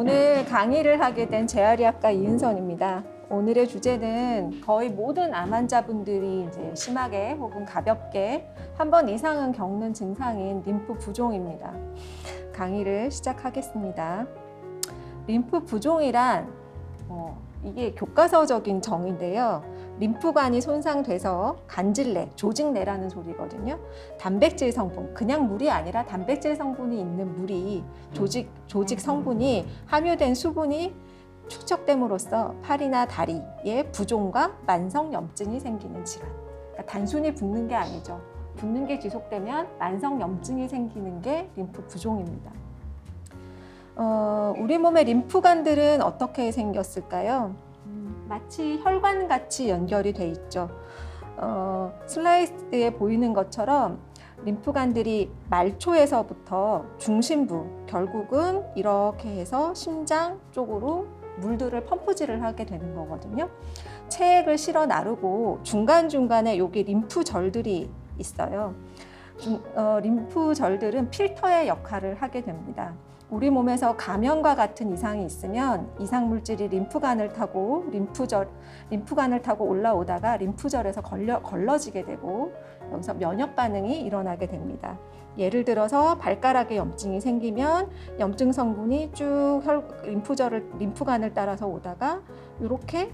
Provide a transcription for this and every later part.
오늘 강의를 하게 된 재활의학과 이은선입니다. 오늘의 주제는 거의 모든 암 환자분들이 이제 심하게 혹은 가볍게 한 번 이상은 겪는 증상인 림프 부종입니다. 강의를 시작하겠습니다. 림프 부종이란 이게 교과서적인 정의인데요. 림프관이 손상돼서 간질내, 조직내라는 소리거든요. 단백질 성분, 그냥 물이 아니라 단백질 성분이 있는 물이 조직 성분이 함유된 수분이 축적됨으로써 팔이나 다리에 부종과 만성 염증이 생기는 질환. 그러니까 단순히 붓는 게 아니죠. 붓는 게 지속되면 만성 염증이 생기는 게 림프 부종입니다. 우리 몸의 림프관들은 어떻게 생겼을까요? 마치 혈관같이 연결이 돼 있죠. 슬라이드에 보이는 것처럼 림프관들이 말초에서부터 중심부, 결국은 이렇게 해서 심장 쪽으로 물들을 펌프질을 하게 되는 거거든요. 체액을 실어 나르고 중간중간에 여기 림프절들이 있어요. 림프절들은 필터의 역할을 하게 됩니다. 우리 몸에서 감염과 같은 이상이 있으면 이상 물질이 림프관을 타고 림프관을 타고 올라오다가 림프절에서 걸러지게 되고 여기서 면역 반응이 일어나게 됩니다. 예를 들어서 발가락에 염증이 생기면 염증 성분이 쭉 림프관을 따라서 오다가 이렇게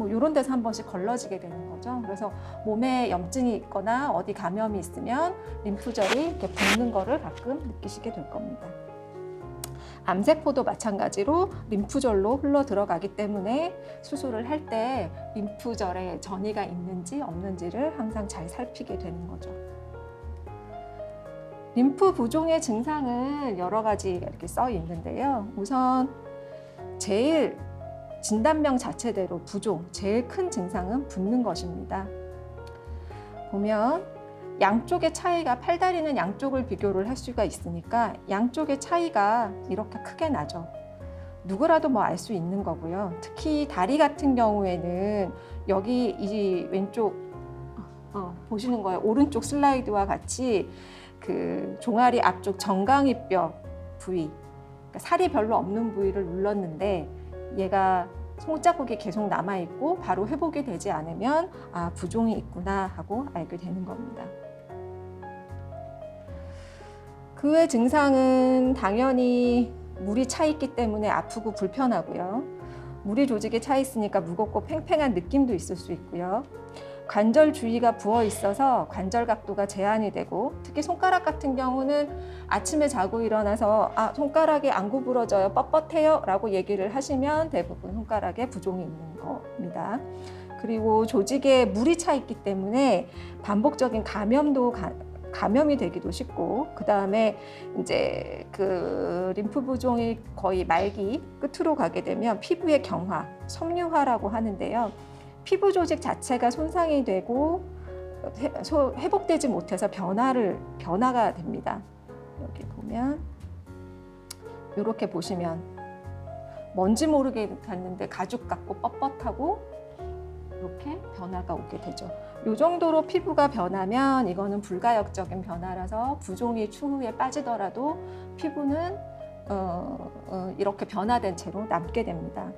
이런 데서 한 번씩 걸러지게 되는 거죠. 그래서 몸에 염증이 있거나 어디 감염이 있으면 림프절이 이렇게 붓는 거를 가끔 느끼시게 될 겁니다. 암세포도 마찬가지로 림프절로 흘러 들어가기 때문에 수술을 할 때 림프절에 전이가 있는지 없는지를 항상 잘 살피게 되는 거죠. 림프 부종의 증상은 여러 가지 이렇게 써 있는데요. 우선 제일 진단명 자체대로 부종, 제일 큰 증상은 붓는 것입니다. 보면 양쪽의 차이가, 팔다리는 양쪽을 비교를 할 수가 있으니까 양쪽의 차이가 이렇게 크게 나죠. 누구라도 알 수 있는 거고요. 특히 다리 같은 경우에는 여기 이 왼쪽 보시는 거예요. 오른쪽 슬라이드와 같이 그 종아리 앞쪽 정강이뼈 부위, 그러니까 살이 별로 없는 부위를 눌렀는데 얘가 손자국이 계속 남아있고 바로 회복이 되지 않으면 부종이 있구나 하고 알게 되는 겁니다. 그 외 증상은 당연히 물이 차 있기 때문에 아프고 불편하고요. 물이 조직에 차 있으니까 무겁고 팽팽한 느낌도 있을 수 있고요. 관절 주위가 부어 있어서 관절 각도가 제한이 되고, 특히 손가락 같은 경우는 아침에 자고 일어나서 손가락이 안 구부러져요, 뻣뻣해요 라고 얘기를 하시면 대부분 손가락에 부종이 있는 겁니다. 그리고 조직에 물이 차 있기 때문에 반복적인 감염이 되기도 쉽고, 그 다음에 이제 그 림프 부종이 거의 말기 끝으로 가게 되면 피부의 경화, 섬유화라고 하는데요. 피부 조직 자체가 손상이 되고 회복되지 못해서 변화가 됩니다. 여기 보면 이렇게 보시면 뭔지 모르게 갔는데 가죽 같고 뻣뻣하고 이렇게 변화가 오게 되죠. 이 정도로 피부가 변하면 이거는 불가역적인 변화라서 부종이 추후에 빠지더라도 피부는 이렇게 변화된 채로 남게 됩니다.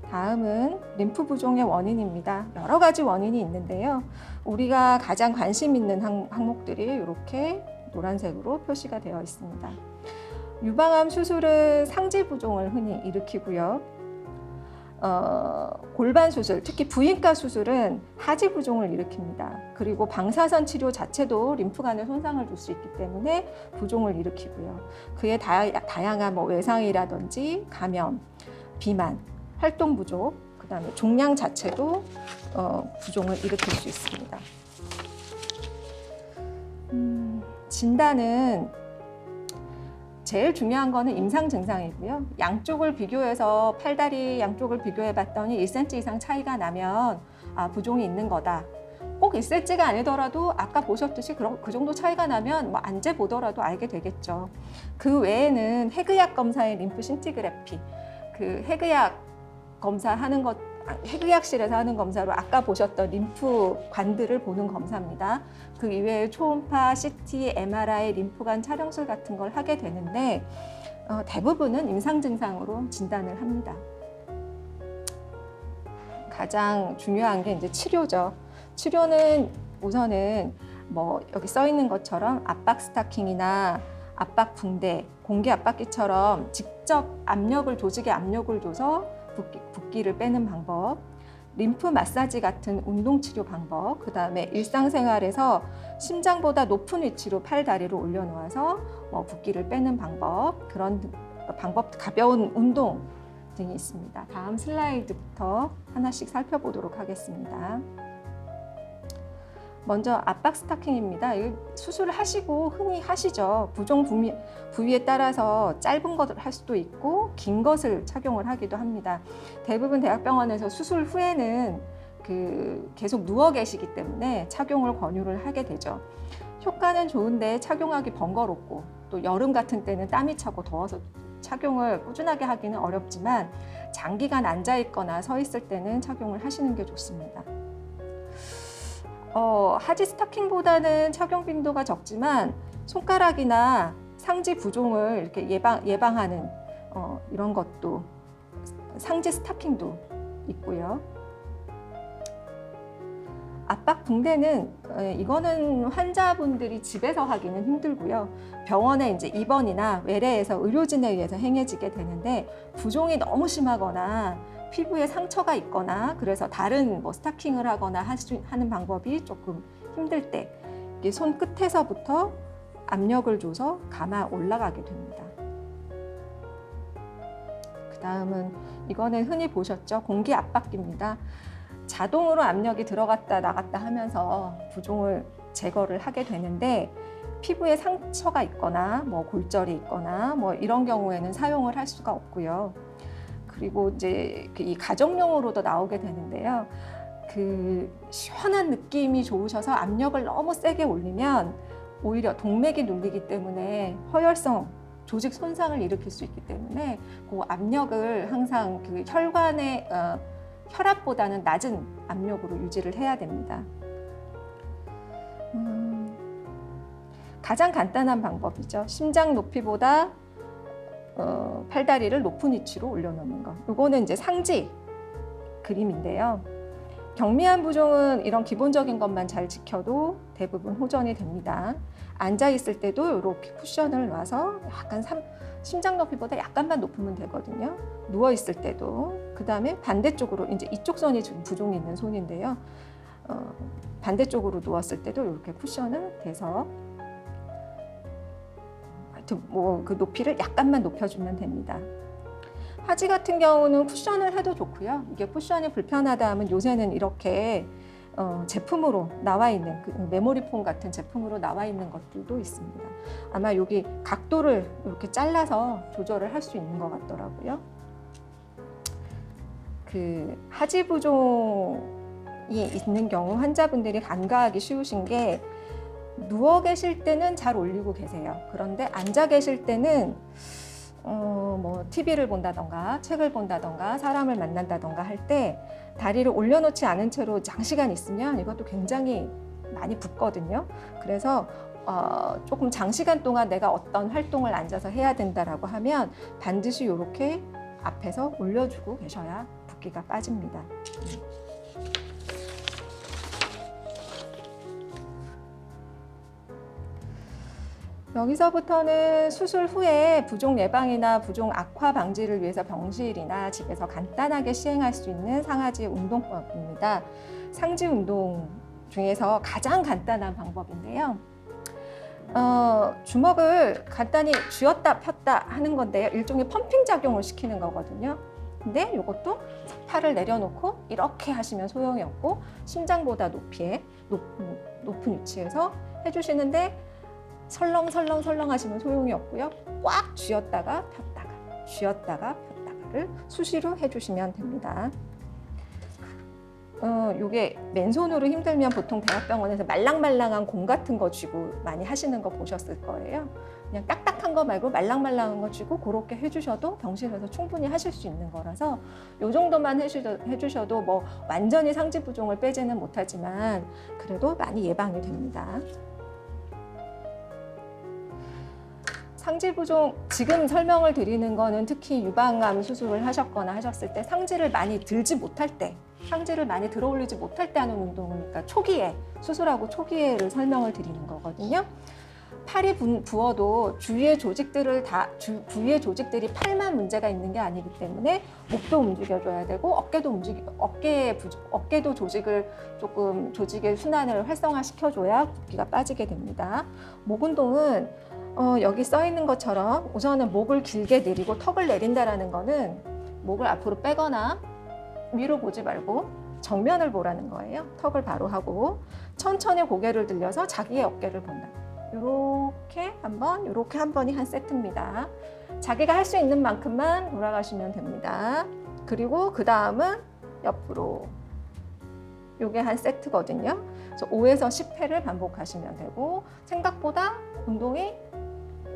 다음은 림프 부종의 원인입니다. 여러 가지 원인이 있는데요. 우리가 가장 관심 있는 항목들이 이렇게 노란색으로 표시가 되어 있습니다. 유방암 수술은 상지 부종을 흔히 일으키고요. 골반 수술, 특히 부인과 수술은 하지 부종을 일으킵니다. 그리고 방사선 치료 자체도 림프관에 손상을 줄 수 있기 때문에 부종을 일으키고요. 그에 다양한 외상이라든지 감염, 비만, 활동 부족, 그 다음에 종양 자체도 부종을 일으킬 수 있습니다. 진단은 제일 중요한 거는 임상 증상이고요. 양쪽을 비교해서 팔다리 양쪽을 비교해 봤더니 1cm 이상 차이가 나면 부종이 있는 거다. 꼭 1cm가 아니더라도 아까 보셨듯이 그 정도 차이가 나면 안 재보더라도 알게 되겠죠. 그 외에는 해그약 검사의 림프 신티그래피, 그 해그약 검사하는 것, 해그약실에서 하는 검사로 아까 보셨던 림프 관들을 보는 검사입니다. 그 이외에 초음파, CT, MRI, 림프관 촬영술 같은 걸 하게 되는데 대부분은 임상 증상으로 진단을 합니다. 가장 중요한 게 이제 치료죠. 치료는 우선은 뭐 여기 써 있는 것처럼 압박 스타킹이나 압박 붕대, 공기 압박기처럼 직접 조직에 압력을 줘서 붓기를 빼는 방법, 림프 마사지 같은 운동 치료 방법, 그 다음에 일상생활에서 심장보다 높은 위치로 팔 다리를 올려놓아서 붓기를 빼는 방법, 그런 방법, 가벼운 운동 등이 있습니다. 다음 슬라이드부터 하나씩 살펴보도록 하겠습니다. 먼저 압박 스타킹입니다. 수술을 하시고 흔히 하시죠. 부종 부위에 따라서 짧은 것을 할 수도 있고 긴 것을 착용을 하기도 합니다. 대부분 대학병원에서 수술 후에는 계속 누워 계시기 때문에 착용을 권유를 하게 되죠. 효과는 좋은데 착용하기 번거롭고 또 여름 같은 때는 땀이 차고 더워서 착용을 꾸준하게 하기는 어렵지만 장기간 앉아 있거나 서 있을 때는 착용을 하시는 게 좋습니다. 하지 스타킹보다는 착용 빈도가 적지만 손가락이나 상지 부종을 이렇게 예방하는 이런 것도 상지 스타킹도 있고요. 압박 붕대는 이거는 환자분들이 집에서 하기는 힘들고요. 병원에 이제 입원이나 외래에서 의료진에 의해서 행해지게 되는데 부종이 너무 심하거나 피부에 상처가 있거나 그래서 다른 스타킹을 하거나 하는 방법이 조금 힘들 때 손 끝에서부터 압력을 줘서 감아 올라가게 됩니다. 그 다음은 이거는 흔히 보셨죠? 공기 압박기입니다. 자동으로 압력이 들어갔다 나갔다 하면서 부종을 제거를 하게 되는데 피부에 상처가 있거나 골절이 있거나 이런 경우에는 사용을 할 수가 없고요. 그리고 이제 이 가정용으로도 나오게 되는데요. 시원한 느낌이 좋으셔서 압력을 너무 세게 올리면 오히려 동맥이 눌리기 때문에 허혈성 조직 손상을 일으킬 수 있기 때문에 그 압력을 항상 혈관의 혈압보다는 낮은 압력으로 유지를 해야 됩니다. 가장 간단한 방법이죠. 심장 높이보다 팔다리를 높은 위치로 올려놓는 것. 이거는 이제 상지 그림인데요. 경미한 부종은 이런 기본적인 것만 잘 지켜도 대부분 호전이 됩니다. 앉아 있을 때도 이렇게 쿠션을 놔서 약간 심장 높이보다 약간만 높으면 되거든요. 누워 있을 때도. 그 다음에 반대쪽으로 이제 이쪽 손이 지금 부종이 있는 손인데요. 반대쪽으로 누웠을 때도 이렇게 쿠션을 대서 그 높이를 약간만 높여주면 됩니다. 하지 같은 경우는 쿠션을 해도 좋고요. 이게 쿠션이 불편하다 하면 요새는 이렇게 제품으로 나와 있는 메모리 폼 같은 제품으로 나와 있는 것들도 있습니다. 아마 여기 각도를 이렇게 잘라서 조절을 할 수 있는 것 같더라고요. 하지 부종이 있는 경우 환자분들이 간과하기 쉬우신 게 누워 계실 때는 잘 올리고 계세요. 그런데 앉아 계실 때는 TV를 본다던가 책을 본다던가 사람을 만난다던가 할 때 다리를 올려놓지 않은 채로 장시간 있으면 이것도 굉장히 많이 붓거든요. 그래서 조금 장시간 동안 내가 어떤 활동을 앉아서 해야 된다라고 하면 반드시 이렇게 앞에서 올려주고 계셔야 붓기가 빠집니다. 여기서부터는 수술 후에 부종 예방이나 부종 악화 방지를 위해서 병실이나 집에서 간단하게 시행할 수 있는 상하지 운동법입니다. 상지 운동 중에서 가장 간단한 방법인데요. 주먹을 간단히 쥐었다 폈다 하는 건데요. 일종의 펌핑 작용을 시키는 거거든요. 근데 이것도 팔을 내려놓고 이렇게 하시면 소용이 없고 심장보다 높은 위치에서 해주시는데 설렁설렁 하시면 소용이 없고요. 꽉 쥐었다가 폈다가를 수시로 해주시면 됩니다. 요게 맨손으로 힘들면 보통 대학병원에서 말랑말랑한 공 같은 거 쥐고 많이 하시는 거 보셨을 거예요. 그냥 딱딱한 거 말고 말랑말랑한 거 쥐고 그렇게 해주셔도 병실에서 충분히 하실 수 있는 거라서 요 정도만 해주셔도 완전히 상지 부종을 빼지는 못하지만 그래도 많이 예방이 됩니다. 상지부종 지금 설명을 드리는 거는 특히 유방암 수술을 하셨거나 하셨을 때 상지를 많이 들지 못할 때, 상지를 많이 들어 올리지 못할 때 하는 운동이니까 초기에, 수술하고 초기에를 설명을 드리는 거거든요. 팔이 부어도 주위의 조직들을 부위의 조직들이 팔만 문제가 있는 게 아니기 때문에 목도 움직여줘야 되고 어깨도 조직을 조금 조직의 순환을 활성화시켜줘야 붓기가 빠지게 됩니다. 목 운동은 여기 써 있는 것처럼 우선은 목을 길게 내리고 턱을 내린다라는 거는 목을 앞으로 빼거나 위로 보지 말고 정면을 보라는 거예요. 턱을 바로 하고 천천히 고개를 들려서 자기의 어깨를 본다. 이렇게 한 번이 한 세트입니다. 자기가 할 수 있는 만큼만 돌아가시면 됩니다. 그리고 그 다음은 옆으로. 이게 한 세트거든요. 그래서 5에서 10회를 반복하시면 되고 생각보다 운동이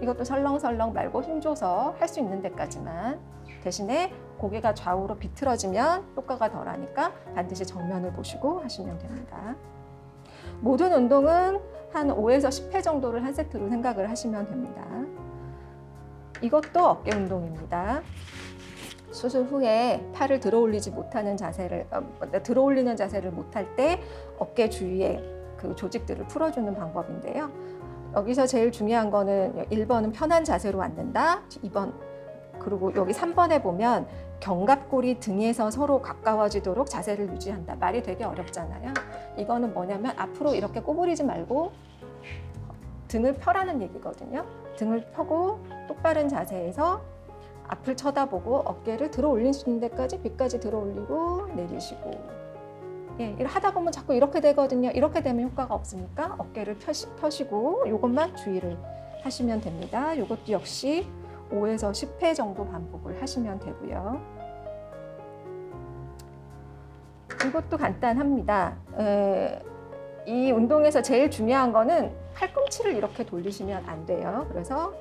이것도 설렁설렁 말고 힘줘서 할 수 있는 데까지만 대신에 고개가 좌우로 비틀어지면 효과가 덜하니까 반드시 정면을 보시고 하시면 됩니다. 모든 운동은 한 5에서 10회 정도를 한 세트로 생각을 하시면 됩니다. 이것도 어깨 운동입니다. 수술 후에 팔을 들어올리는 자세를 못할 때 어깨 주위에 그 조직들을 풀어주는 방법인데요. 여기서 제일 중요한 거는 1번은 편한 자세로 앉는다. 2번 그리고 여기 3번에 보면 견갑골이 등에서 서로 가까워지도록 자세를 유지한다. 말이 되게 어렵잖아요. 이거는 뭐냐면 앞으로 이렇게 꼬부리지 말고 등을 펴라는 얘기거든요. 등을 펴고 똑바른 자세에서 앞을 쳐다보고 어깨를 들어 올리시는 데까지 귀까지 들어 올리고 내리시고. 예, 하다 보면 자꾸 이렇게 되거든요. 이렇게 되면 효과가 없으니까 어깨를 펴시고 이것만 주의를 하시면 됩니다. 이것도 역시 5에서 10회 정도 반복을 하시면 되고요. 이것도 간단합니다. 이 운동에서 제일 중요한 거는 팔꿈치를 이렇게 돌리시면 안 돼요. 그래서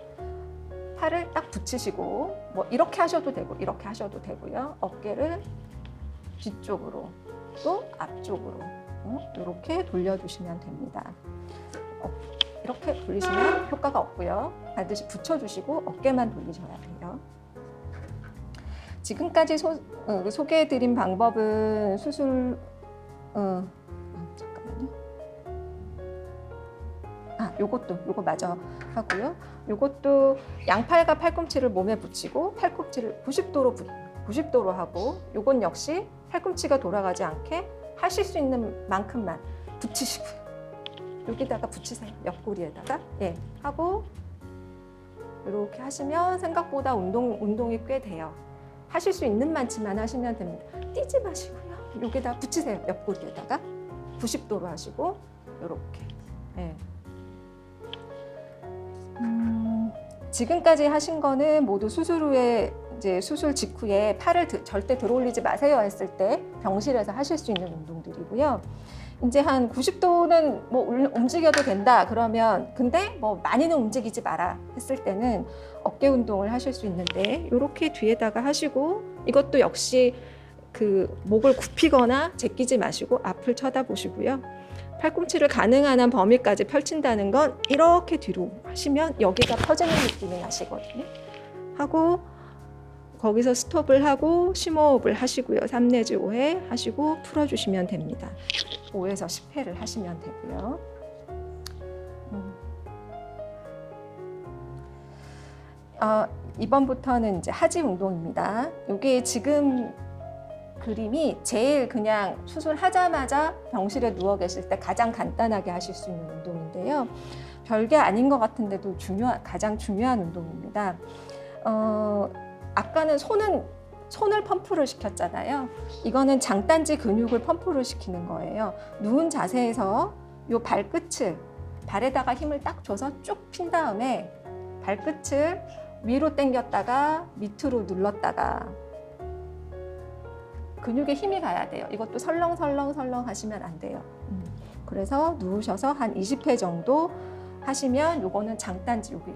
팔을 딱 붙이시고 뭐 이렇게 하셔도 되고 이렇게 하셔도 되고요. 어깨를 뒤쪽으로 또 앞쪽으로 이렇게 돌려주시면 됩니다. 이렇게 돌리시면 효과가 없고요. 반드시 붙여주시고 어깨만 돌리셔야 돼요. 지금까지 소개해드린 방법은 수술 잠깐만요. 요거 마저 하고요. 요것도 양팔과 팔꿈치를 몸에 붙이고 팔꿈치를 90도로 하고 요건 역시 팔꿈치가 돌아가지 않게 하실 수 있는 만큼만 붙이시고요. 여기다가 붙이세요. 옆구리에다가 하고 이렇게 하시면 생각보다 운동이 꽤 돼요. 하실 수 있는 만치만 하시면 됩니다. 뛰지 마시고요. 여기다 붙이세요. 옆구리에다가 90도로 하시고 이렇게. 지금까지 하신 거는 모두 수술 후에 이제 수술 직후에 팔을 절대 들어올리지 마세요 했을 때 병실에서 하실 수 있는 운동들이고요. 이제 한 90도는 뭐 움직여도 된다 그러면 근데 뭐 많이는 움직이지 마라 했을 때는 어깨 운동을 하실 수 있는데 이렇게 뒤에다가 하시고 이것도 역시 그 목을 굽히거나 제끼지 마시고 앞을 쳐다보시고요. 팔꿈치를 가능한 한 범위까지 펼친다는 건 이렇게 뒤로 하시면 여기가 펴지는 느낌이 나시거든요. 하고 거기서 스톱을 하고 심호흡을 하시고요. 3 내지 5회 하시고 풀어주시면 됩니다. 5에서 10회를 하시면 되고요. 이번부터는 이제 하지 운동입니다. 이게 지금 그림이 제일 그냥 수술하자마자 병실에 누워 계실 때 가장 간단하게 하실 수 있는 운동인데요. 별게 아닌 것 같은데도 가장 중요한 운동입니다. 아까는 손을 펌프를 시켰잖아요. 이거는 장단지 근육을 펌프를 시키는 거예요. 누운 자세에서 이 발에다가 힘을 딱 줘서 쭉 핀 다음에 발끝을 위로 당겼다가 밑으로 눌렀다가 근육에 힘이 가야 돼요. 이것도 설렁설렁 하시면 안 돼요. 그래서 누우셔서 한 20회 정도 하시면 요거는 장단지 여기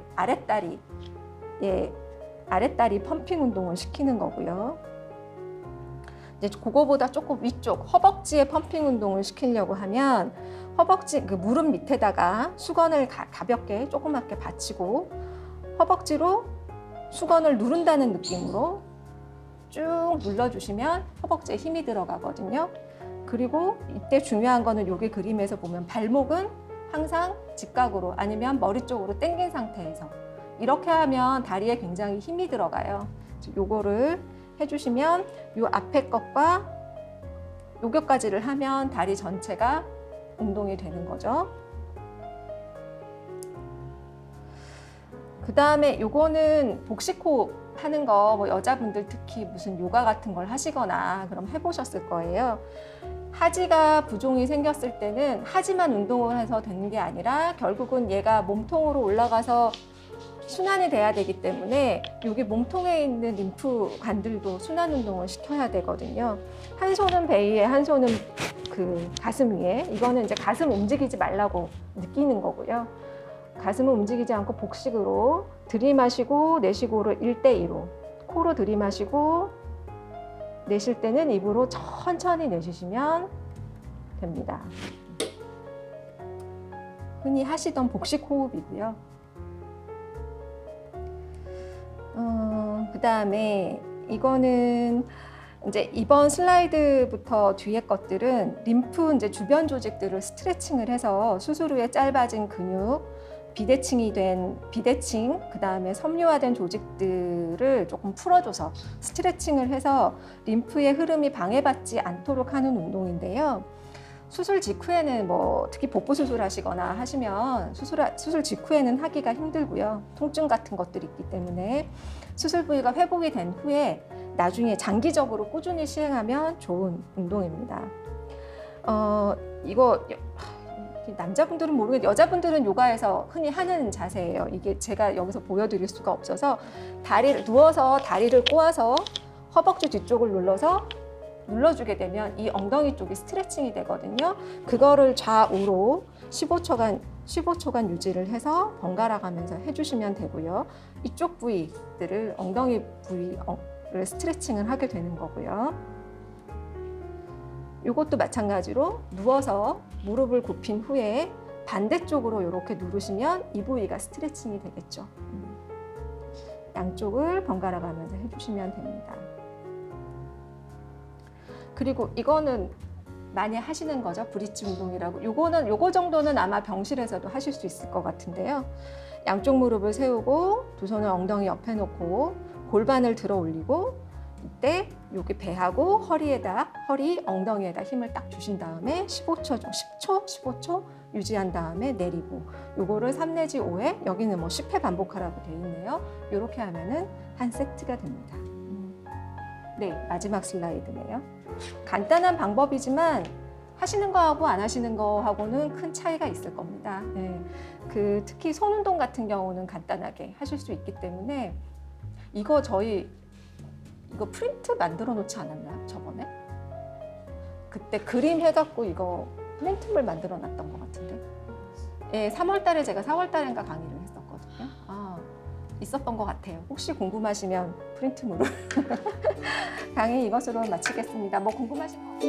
아랫다리 펌핑 운동을 시키는 거고요. 이제 그거보다 조금 위쪽 허벅지에 펌핑 운동을 시키려고 하면 허벅지 그 무릎 밑에다가 수건을 가볍게 조그맣게 받치고 허벅지로 수건을 누른다는 느낌으로 쭉 눌러주시면 허벅지에 힘이 들어가거든요. 그리고 이때 중요한 거는 여기 그림에서 보면 발목은 항상 직각으로 아니면 머리 쪽으로 당긴 상태에서 이렇게 하면 다리에 굉장히 힘이 들어가요. 요거를 해주시면 요 앞에 것과 요격까지를 하면 다리 전체가 운동이 되는 거죠. 그 다음에 요거는 복식호흡 하는 거 뭐 여자분들 특히 무슨 요가 같은 걸 하시거나 그럼 해보셨을 거예요. 하지가 부종이 생겼을 때는 하지만 운동을 해서 되는 게 아니라 결국은 얘가 몸통으로 올라가서 순환이 돼야 되기 때문에 여기 몸통에 있는 림프관들도 순환 운동을 시켜야 되거든요. 한 손은 배 위에, 한 손은 그 가슴 위에. 이거는 이제 가슴 움직이지 말라고 느끼는 거고요. 가슴은 움직이지 않고 복식으로 들이마시고 내쉬고를 1대2로 코로 들이마시고 내쉴 때는 입으로 천천히 내쉬시면 됩니다. 흔히 하시던 복식 호흡이고요. 그 다음에 이거는 이제 이번 슬라이드부터 뒤에 것들은 림프 이제 주변 조직들을 스트레칭을 해서 수술 후에 짧아진 근육, 비대칭이 된 비대칭, 그 다음에 섬유화된 조직들을 조금 풀어줘서 스트레칭을 해서 림프의 흐름이 방해받지 않도록 하는 운동인데요. 수술 직후에는 뭐 특히 복부 수술하시거나 하시면 수술 직후에는 하기가 힘들고요. 통증 같은 것들이 있기 때문에 수술 부위가 회복이 된 후에 나중에 장기적으로 꾸준히 시행하면 좋은 운동입니다. 이거 남자분들은 모르겠는데 여자분들은 요가에서 흔히 하는 자세예요. 이게 제가 여기서 보여드릴 수가 없어서 누워서 다리를 꼬아서 허벅지 뒤쪽을 눌러주게 되면 이 엉덩이 쪽이 스트레칭이 되거든요. 그거를 좌우로 15초간 유지를 해서 번갈아 가면서 해주시면 되고요. 이쪽 부위들을 엉덩이 부위를 스트레칭을 하게 되는 거고요. 이것도 마찬가지로 누워서 무릎을 굽힌 후에 반대쪽으로 이렇게 누르시면 이 부위가 스트레칭이 되겠죠. 양쪽을 번갈아 가면서 해주시면 됩니다. 그리고 이거는 많이 하시는 거죠. 브릿지 운동이라고. 요거 정도는 아마 병실에서도 하실 수 있을 것 같은데요. 양쪽 무릎을 세우고 두 손을 엉덩이 옆에 놓고 골반을 들어 올리고 이때 여기 배하고 허리, 엉덩이에다 힘을 딱 주신 다음에 15초 유지한 다음에 내리고 요거를 3 내지 5회, 여기는 뭐 10회 반복하라고 되어 있네요. 이렇게 하면은 한 세트가 됩니다. 네, 마지막 슬라이드네요. 간단한 방법이지만 하시는 거하고 안 하시는 거하고는 큰 차이가 있을 겁니다. 네, 특히 손 운동 같은 경우는 간단하게 하실 수 있기 때문에 이거 프린트 만들어 놓지 않았나요? 저번에? 그때 그림 해갖고 이거 프린트물 만들어 놨던 것 같은데. 예, 3월 달에 제가 4월 달인가 강의를 했었거든요. 있었던 것 같아요. 혹시 궁금하시면 프린트물을. 강의 이것으로 마치겠습니다. 뭐 궁금하신 거